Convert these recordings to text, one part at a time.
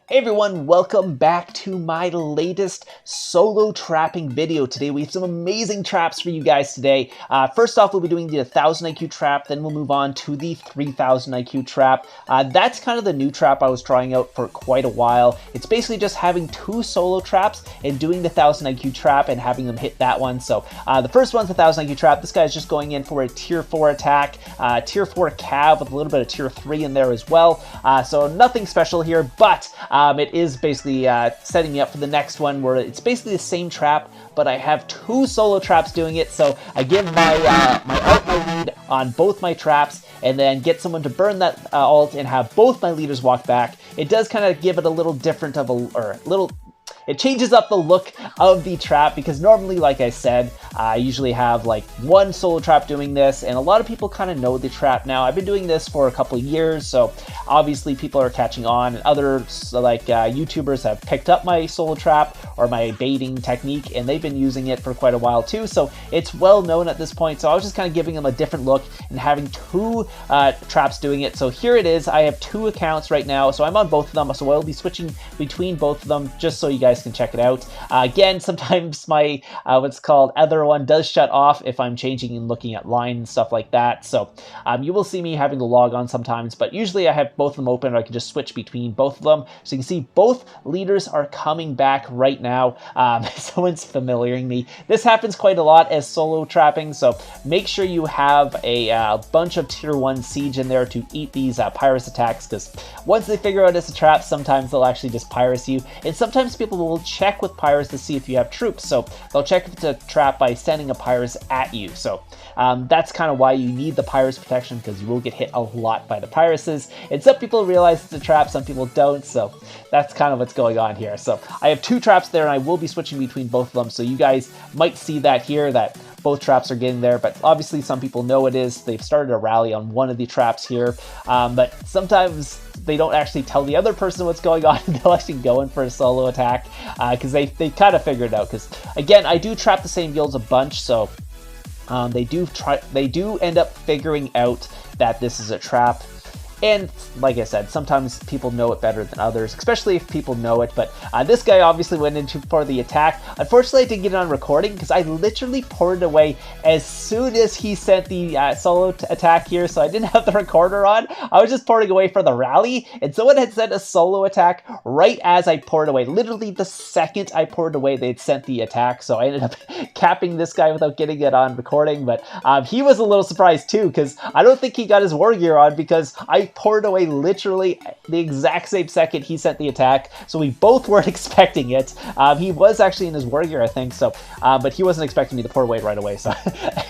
Hey everyone, welcome back to my latest solo trapping video. Today we have some amazing traps for you guys today. First off, we'll be doing the 1000 IQ trap, then we'll move on to the 3000 IQ trap. That's kind of the new trap I was trying out for quite a while. It's basically just having two solo traps and doing the 1000 IQ trap and having them hit that one. So the first one's the 1000 IQ trap. This guy's just going in for a tier 4 attack, tier 4 cav with a little bit of tier 3 in there as well. So nothing special here, but it is basically setting me up for the next one where it's basically the same trap, but I have two solo traps doing it. So I give my my lead on both my traps and then get someone to burn that ult and have both my leaders walk back. It does kind of give it a little different of it changes up the look of the trap because normally, like I said, I usually have like one solo trap doing this, and a lot of people kind of know the trap now. I've been doing this for a couple of years, so obviously people are catching on, and others like YouTubers have picked up my solo trap or my baiting technique, and they've been using it for quite a while too, so it's well known at this point. So I was just kind of giving them a different look and having two traps doing it. So here it is. I have two accounts right now, so I'm on both of them, so I'll be switching between both of them just so you guys can check it out. Again, sometimes my what's called other one does shut off if I'm changing and looking at line and stuff like that. So you will see me having to log on sometimes, but usually I have both of them open, or I can just switch between both of them. So you can see both leaders are coming back right now. Someone's familiaring me. This happens quite a lot as solo trapping, so make sure you have a bunch of tier 1 siege in there to eat these pyrus attacks, because once they figure out it's a trap, sometimes they'll actually just pyrus you, and sometimes people will check with pyrus to see if you have troops. So they'll check if it's a trap by sending a pyrus at you. So that's kind of why you need the pyrus protection, because you will get hit a lot by the pyruses. And some people realize it's a trap, some people don't. So that's kind of what's going on here. So I have two traps there, and I will be switching between both of them. So you guys might see that here, that both traps are getting there, but obviously some people know it is. They've started a rally on one of the traps here, but sometimes they don't actually tell the other person what's going on. They'll actually go in for a solo attack because they kind of figured it out. Because again, I do trap the same guilds a bunch, so they do end up figuring out that this is a trap. And like I said, sometimes people know it better than others, especially if people know it. But this guy obviously went in for the attack. Unfortunately, I didn't get it on recording because I literally poured it away as soon as he sent the solo attack here. So I didn't have the recorder on. I was just pouring away for the rally, and someone had sent a solo attack right as I poured away. Literally the second I poured away, they'd sent the attack. So I ended up capping this guy without getting it on recording. But he was a little surprised too, because I don't think he got his war gear on, because I poured away literally the exact same second he sent the attack, so we both weren't expecting it. He was actually in his war gear, I think, so but he wasn't expecting me to pour away right away. So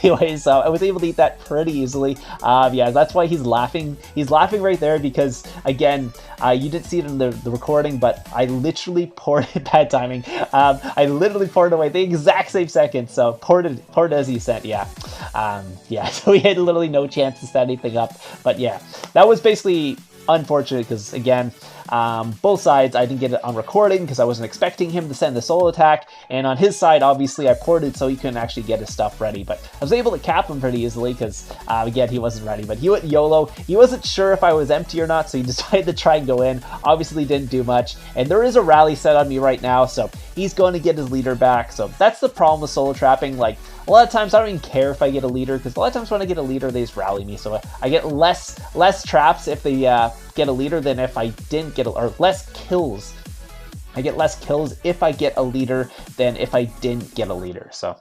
anyways, I was able to eat that pretty easily. Yeah, that's why he's laughing. He's laughing right there because, again, you didn't see it in the recording, but I literally poured it, bad timing. I literally poured it away the exact same second, so poured it as he sent. Yeah, yeah. So we had literally no chance to set anything up. But yeah, that was basically unfortunate because, again, both sides, I didn't get it on recording because I wasn't expecting him to send the solo attack, and on his side, obviously, I poured it so he couldn't actually get his stuff ready. But I was able to cap him pretty easily because, again, he wasn't ready. But he went YOLO. He wasn't sure if I was empty or not, so he decided to try and go in. Obviously, didn't do much, and there is a rally set on me right now, so he's going to get his leader back. So that's the problem with solo trapping. Like, a lot of times I don't even care if I get a leader, because a lot of times when I get a leader, they just rally me. So I get less traps if they get a leader than if I didn't get or less kills. I get less kills if I get a leader than if I didn't get a leader. So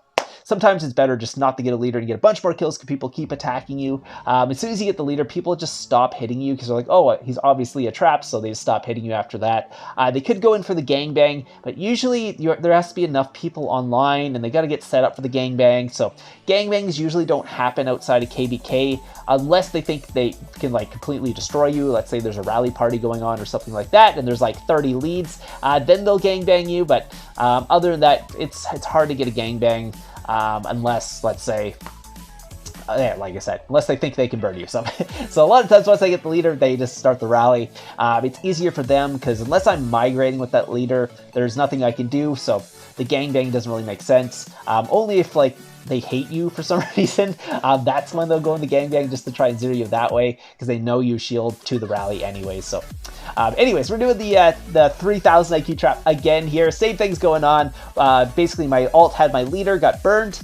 sometimes it's better just not to get a leader and get a bunch more kills because people keep attacking you. As soon as you get the leader, people just stop hitting you because they're like, oh, he's obviously a trap, so they just stop hitting you after that. They could go in for the gangbang, but usually there has to be enough people online, and they got to get set up for the gangbang. So gangbangs usually don't happen outside of KVK unless they think they can like completely destroy you. Let's say there's a rally party going on or something like that, and there's like 30 leads. Then they'll gangbang you, but other than that, it's hard to get a gangbang. Unless, let's say, yeah, like I said, unless they think they can burn you. So a lot of times once I get the leader, they just start the rally. It's easier for them because unless I'm migrating with that leader, there's nothing I can do. So the gangbang doesn't really make sense. Only if like they hate you for some reason, that's when they'll go into gangbang just to try and zero you that way, because they know you shield to the rally anyway. So anyways, we're doing the 3000 IQ trap again here. Same thing's going on. Basically, my ult had my leader, got burned.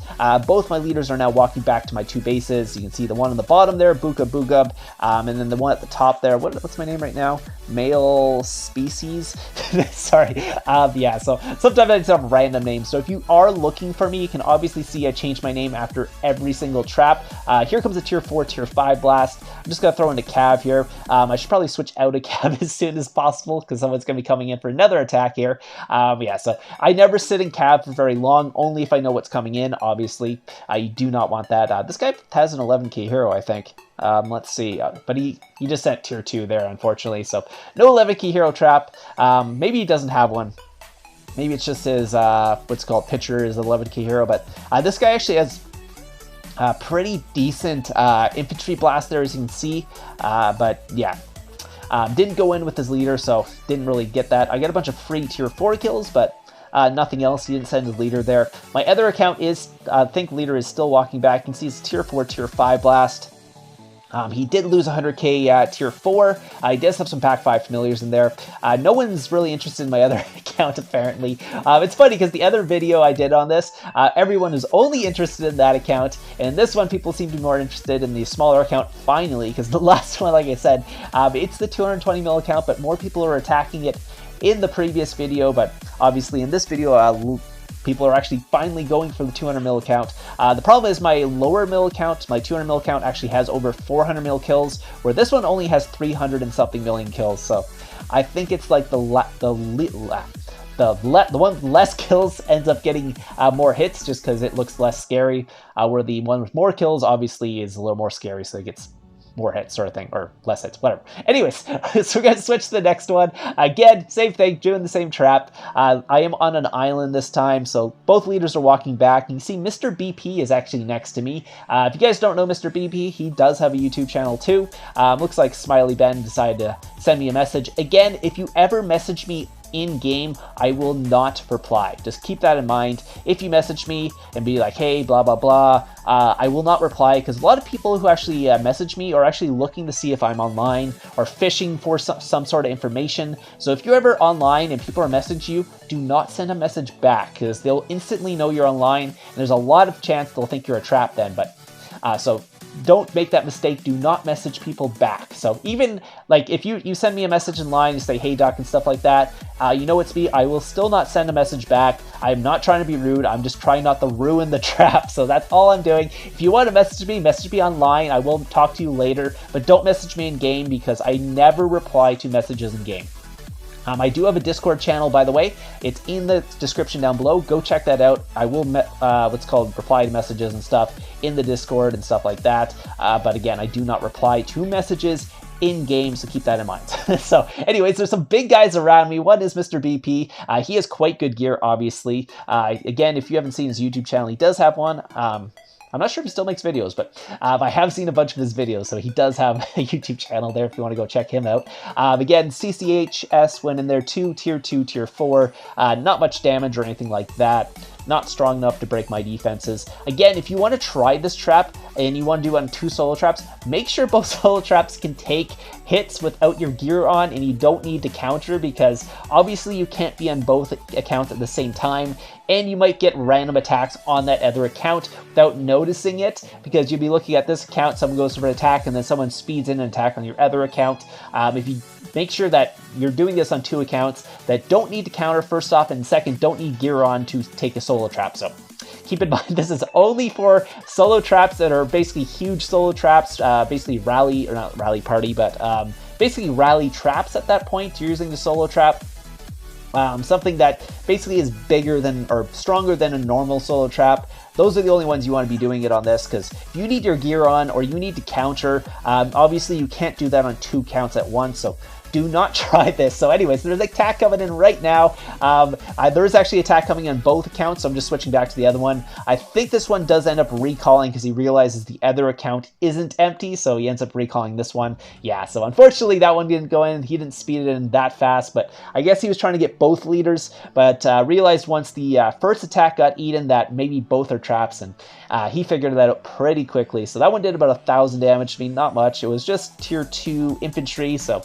Both my leaders are now walking back to my 2 bases. You can see the one on the bottom there, Buka Boogub, and then the one at the top there. What's my name right now? Male Species. Sorry. Yeah, so sometimes I just have random names. So if you are looking for me, you can obviously see I changed my name after every single trap. Here comes a tier 4, tier 5 blast. I'm just going to throw in a Cav here. I should probably switch out a Cav as soon as possible because someone's going to be coming in for another attack here. Yeah, so I never sit in Cav for very long, only if I know what's coming in, obviously. You do not want that. This guy has an 11k hero, I think. Let's see, but he just sent tier 2 there, unfortunately, so no 11k hero trap. Maybe he doesn't have one. Maybe it's just his, what's called pitcher is 11k hero, but this guy actually has a pretty decent infantry blast there, as you can see, but yeah. Didn't go in with his leader, so didn't really get that. I got a bunch of free tier 4 kills, but nothing else. He didn't send his leader there. My other account is, I think leader is still walking back. You can see it's tier 4, tier 5 blast. He did lose 100k tier 4. He does have some pack 5 familiars in there. No one's really interested in my other account, apparently. It's funny because the other video I did on this, everyone is only interested in that account, and this one people seem to be more interested in the smaller account, finally, because the last one, like I said, it's the 220 mil account, but more people are attacking it in the previous video, but obviously in this video, people are actually finally going for the 200 mil account. The problem is my lower mil account, my 200 mil account actually has over 400 mil kills, where this one only has 300 and something million kills. So I think it's like the one with less kills ends up getting more hits just because it looks less scary, where the one with more kills obviously is a little more scary, so it gets more hits sort of thing, or less hits, whatever. Anyways, so we're going to switch to the next one. Again, same thing, doing the same trap. I am on an island this time, so both leaders are walking back. You can see Mr. BP is actually next to me. If you guys don't know Mr. BP, he does have a YouTube channel too. Looks like Smiley Ben decided to send me a message. Again, if you ever message me in-game, I will not reply. Just keep that in mind. If you message me and be like, hey, blah, blah, blah, I will not reply, because a lot of people who actually message me are actually looking to see if I'm online or fishing for some sort of information. So if you're ever online and people are messaging you, do not send a message back, because they'll instantly know you're online, and there's a lot of chance they'll think you're a trap then. But so don't make that mistake. Do not message people back. So even like if you send me a message in line, you say, hey doc and stuff like that, you know it's me, I will still not send a message back. I'm not trying to be rude. I'm just trying not to ruin the trap. So that's all I'm doing. If you want to message me online. I will talk to you later, but don't message me in game, because I never reply to messages in game. I do have a Discord channel, by the way. It's in the description down below. Go check that out. I will, what's called, reply to messages and stuff in the Discord and stuff like that. But again, I do not reply to messages in-game, so keep that in mind. So anyways, there's some big guys around me. One is Mr. BP. He has quite good gear, obviously. Again, if you haven't seen his YouTube channel, he does have one. I'm not sure if he still makes videos, but I have seen a bunch of his videos, so he does have a YouTube channel there if you want to go check him out. Again, CCHS went in there too, tier 2, tier 4. Not much damage or anything like that. Not strong enough to break my defenses. Again, if you want to try this trap and you want to do it on 2 solo traps, make sure both solo traps can take hits without your gear on, and you don't need to counter, because obviously you can't be on both accounts at the same time, and you might get random attacks on that other account without noticing it, because you'll be looking at this account, someone goes for an attack, and then someone speeds in an attack on your other account. If you make sure that you're doing this on 2 accounts that don't need to counter, first off, and second, don't need gear on to take a solo trap. So keep in mind, this is only for solo traps that are basically huge solo traps, basically rally, or not rally party, but basically rally traps at that point. You're using the solo trap. Something that basically is bigger than or stronger than a normal solo trap. Those are the only ones you want to be doing it on this, because if you need your gear on or you need to counter, obviously you can't do that on 2 counts at once. So do not try this. So anyways, there's an attack coming in right now. There's actually an attack coming on both accounts, so I'm just switching back to the other one. I think this one does end up recalling because he realizes the other account isn't empty, so he ends up recalling this one. Yeah, so unfortunately that one didn't go in. He didn't speed it in that fast, but I guess he was trying to get both leaders, but realized once the first attack got eaten that maybe both are traps, and he figured that out pretty quickly. So that one did about 1,000 damage. I mean, not much. It was just tier 2 infantry, so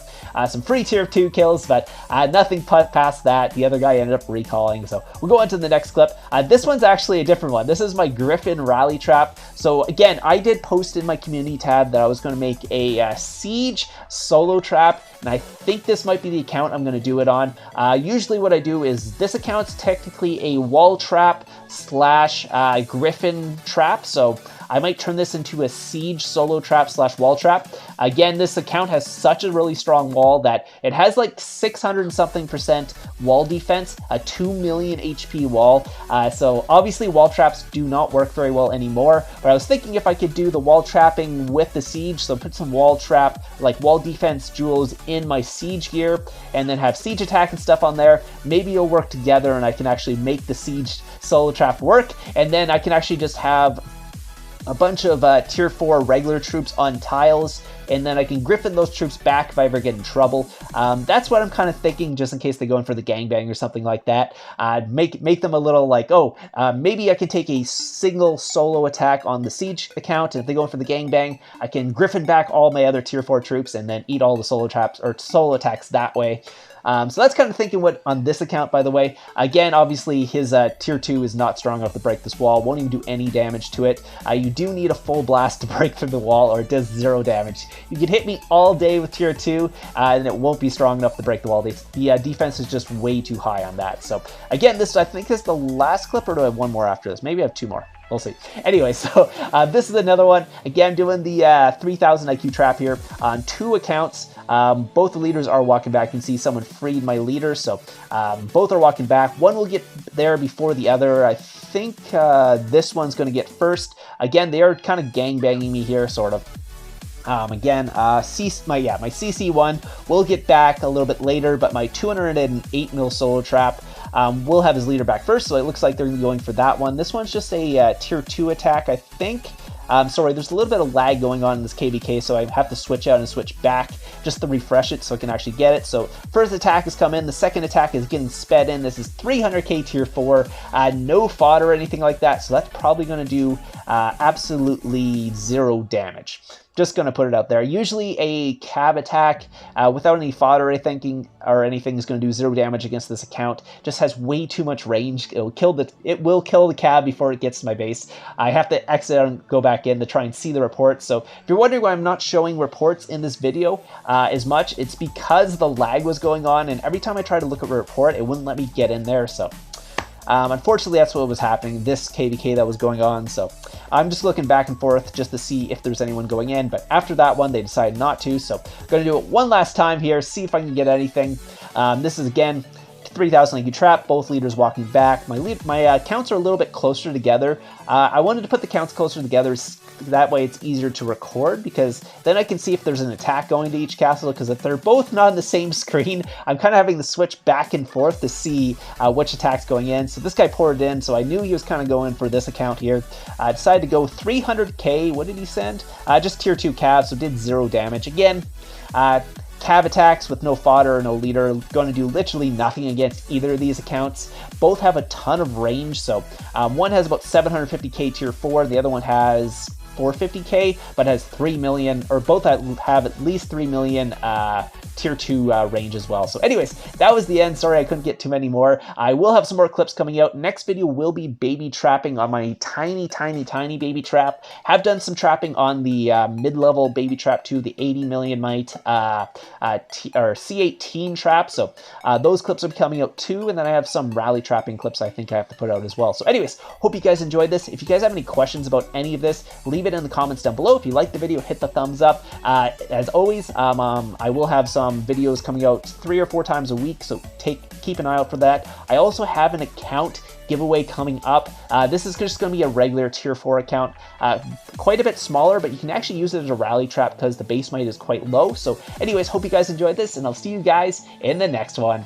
some free tier 2 kills, but nothing past that. The other guy ended up recalling, so we'll go on to the next clip. This one's actually a different one. This is my Griffin rally trap. So again, I did post in my community tab that I was going to make a siege solo trap, and I think this might be the account I'm going to do it on. Usually what I do is this account's technically a wall trap slash Griffin trap, so I might turn this into a siege solo trap slash wall trap. Again, this account has such a really strong wall that it has like 600 and something % wall defense, a 2 million HP wall. So obviously wall traps do not work very well anymore, but I was thinking if I could do the wall trapping with the siege, so put some wall trap, like wall defense jewels in my siege gear, and then have siege attack and stuff on there, maybe it'll work together and I can actually make the siege solo trap work, and then I can actually just have a bunch of tier 4 regular troops on tiles, and then I can Griffin those troops back if I ever get in trouble. That's what I'm kind of thinking, just in case they go in for the gangbang or something like that. Make them a little like, oh, maybe I can take a single solo attack on the siege account, and if they go in for the gangbang, I can Griffin back all my other tier 4 troops and then eat all the solo traps or solo attacks that way. So that's kind of thinking what on this account, by the way. Again, obviously his tier 2 is not strong enough to break this wall, won't even do any damage to it. You do need a full blast to break through the wall, or it does 0 damage. You can hit me all day with tier 2, and it won't be strong enough to break the wall. The defense is just way too high on that. So again, I think this is the last clip, or do I have one more after this? Maybe I have 2 more. We'll see. Anyway, so this is another one. Again, doing the 3,000 IQ trap here on 2 accounts. Both the leaders are walking back. You can see someone freed my leader, so both are walking back. One will get there before the other. I think this one's going to get first. Again, they are kind of gangbanging me here, sort of. Again, my CC1 will get back a little bit later, but my 208 mil solo trap will have his leader back first, so it looks like they're going for that one. This one's just a tier 2 attack, I think. Sorry, there's a little bit of lag going on in this KVK, so I have to switch out and switch back just to refresh it so I can actually get it. So first attack has come in, the second attack is getting sped in. This is 300k tier 4, no fodder or anything like that, so that's probably going to do absolutely 0 damage. Just going to put it out there. Usually a cab attack without any fodder or anything is going to do 0 damage against this account. Just has way too much range. It will kill the cab before it gets to my base. I have to exit out and go back in to try and see the reports. So if you're wondering why I'm not showing reports in this video as much, it's because the lag was going on, and every time I tried to look at a report, it wouldn't let me get in there. So unfortunately, that's what was happening, this KVK that was going on, so I'm just looking back and forth just to see if there's anyone going in, but after that one, they decided not to, so I'm going to do it one last time here, see if I can get anything. This is, again, 3,000 IQ trap, both leaders walking back. My counts are a little bit closer together. I wanted to put the counts closer together, that way it's easier to record, because then I can see if there's an attack going to each castle, because if they're both not on the same screen, I'm kind of having to switch back and forth to see which attack's going in. So this guy poured in, so I knew he was kind of going for this account here. I decided to go 300k, what did he send? Just tier 2 cav, so did 0 damage. Again, cab attacks with no fodder or no leader, going to do literally nothing against either of these accounts. Both have a ton of range, so one has about 750k tier 4, the other one has 450k, but has 3 million, or both have at least 3 million tier 2 range as well. So anyways, that was the end. Sorry I couldn't get too many more. I will have some more clips coming out. Next video will be baby trapping on my tiny baby trap. Have done some trapping on the mid-level baby trap too, the 80 million mite C18 trap. So those clips will be coming out too, and then I have some rally trapping clips I think I have to put out as well. So anyways, hope you guys enjoyed this. If you guys have any questions about any of this, leave it in the comments down below. If you liked the video, hit the thumbs up. As always, I will have some some videos coming out 3 or 4 times a week, so keep an eye out for that. I also have an account giveaway coming up. This is just going to be a regular tier 4 account, quite a bit smaller, but you can actually use it as a rally trap because the base might is quite low. So anyways, hope you guys enjoyed this, and I'll see you guys in the next one.